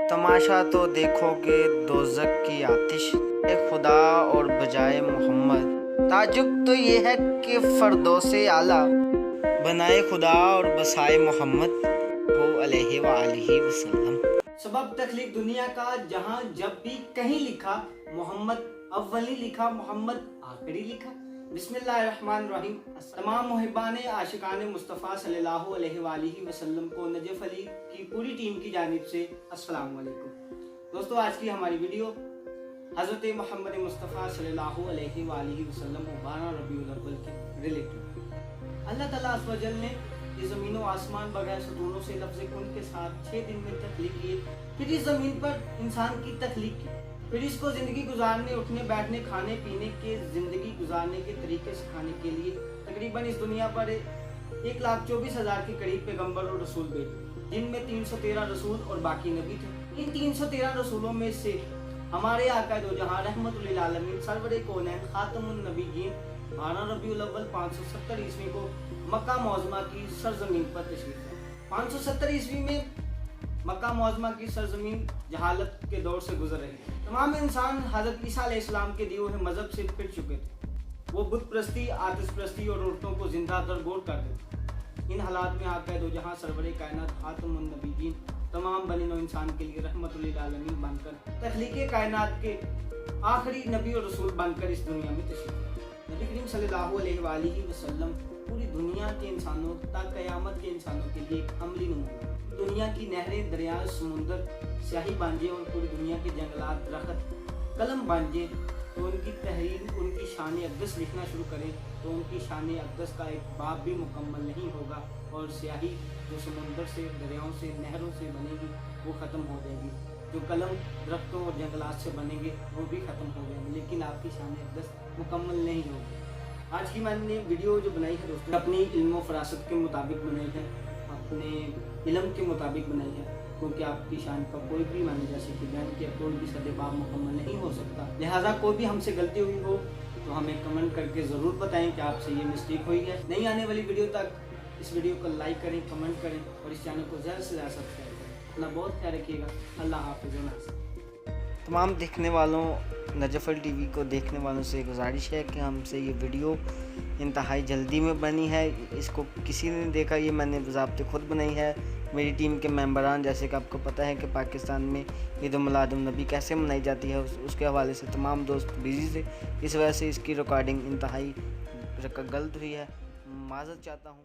तमाशा तो देखोगे दोज़ख की आतिश खुदा और बजाए मोहम्मद। ताजुब तो ये है कि फ़रदौसे आला बनाए खुदा और बसाए मोहम्मद हो अलैहि व आलिहि वसल्लम। सबब तख्लीक दुनिया का जहाँ जब भी कहीं लिखा मोहम्मद अव्वली लिखा, मोहम्मद आखिरी लिखा। बिस्मिल्लाहिर्रहमानिर्रहीम। तमाम मुहिबान आशिकान मुस्तफ़ा सल्लल्लाहु अलैहि वसल्लम को नजफ अली की पूरी टीम की जानिब से अस्सलाम वालेकुम। दोस्तों, आज की हमारी वीडियो हज़रत मोहम्मद मुस्तफ़ा सल्लल्लाहु अलैहि वसल्लम 12 रबीउल अव्वल के रिलेटेड। अल्लाह ताला अज़्ज़ व जल ने ये ज़मीन व आसमान बगैर सतूनों से लफ्ज़ कुन के साथ 6 दिन में तख्लीक किए। फिर इस ज़मीन पर इंसान की तख्लीक की, फिर इसको ज़िंदगी गुजारने, उठने बैठने, खाने पीने के, ज़िंदगी गुजारने के तरीके सिखाने के लिए तकरीबन इस दुनिया पर 1,24,000 के करीब पैगम्बर और रसूल भेजे, जिनमें 313 रसूल और बाकी नबी थे। इन 313 रसूलों में से हमारे आका दो जहां रहमतुल लिल आलमीन सरवरे कौनैन खातमुन नबीयीन 12 रबीउल अव्वल 570 ईस्वी को मक्का मौज़मा की सरजमीन पर तशरीफ लाए। 570 ईस्वी में मक्का मौज़मा की सरजमीन जहालत के दौर से गुजर रही थी। तमाम इंसान हज़रत ईसा अलैहिस्सलाम के दिए हुए मज़हब से फिर चुके थे। वो बुत प्रस्ती, आतिश प्रस्ती और औरतों को जिंदा दरगोर कर देते। इन हालात में आका दो जहां सरवरे कायनात खातमुन नबीयीन तमाम बनी नौ इंसान के लिए रहमतुल लिल आलमीन बनकर तख्लीक़े कायनात के आखिरी नबी और रसूल बनकर इस दुनिया में तशरीफ। नबी करीम सल्लल्लाहु अलैहि वसल्लम पूरी दुनिया के इंसानों तक क़यामत के इंसानों के लिए एक अमली नमूना। दुनिया की नहरें, दरिया, समुंदर स्याही बांझे और पूरी दुनिया के जंगलात, दरख्त कलम बांझे तो उनकी तहरीर, उनकी शान अक़दस लिखना शुरू करें तो उनकी शान अक़दस का एक बाब भी मुकम्मल नहीं होगा और स्याही जो समुंदर से, दरियाओं से, नहरों से बनेगी वो ख़त्म हो जाएगी। जो कलम दरख्तों और जंगलात से बनेंगे वो भी ख़त्म हो जाएंगे, लेकिन आपकी शान अक़दस मुकम्मल नहीं होगी। आज की मैंने वीडियो जो बनाई है दोस्तों, अपनी इल्म व फरासत के मुताबिक बनाई है, अपने इल्म के मुताबिक बनाई है, क्योंकि आपकी शान का कोई भी माने जैसे कि बयान किया कोई भी सदबाब मुकम्मल नहीं हो सकता। लिहाजा कोई भी हमसे गलती हुई हो तो हमें कमेंट करके ज़रूर बताएं कि आपसे ये मिस्टेक हुई है। नहीं आने वाली वीडियो तक इस वीडियो को लाइक करें, कमेंट करें और इस चैनल को ज़्यादा से ज़्यादा सब्सक्राइब करें। अपना बहुत ख्याल रखिएगा। अल्लाह हाफ़िज़। तमाम देखने वालों, नजफ़ अल टीवी को देखने वालों से गुजारिश है कि हमसे ये वीडियो इंतहाई जल्दी में बनी है। इसको किसी ने देखा, ये मैंने बाज़ाब्ते खुद बनाई है। मेरी टीम के मेंबरान, जैसे कि आपको पता है कि पाकिस्तान में ईद मिलादुन नबी कैसे मनाई जाती है, उसके हवाले से तमाम दोस्त बिज़ी थे। इस वजह से इसकी रिकॉर्डिंग इंतहाई गलत हुई है। माज़रत चाहता हूँ।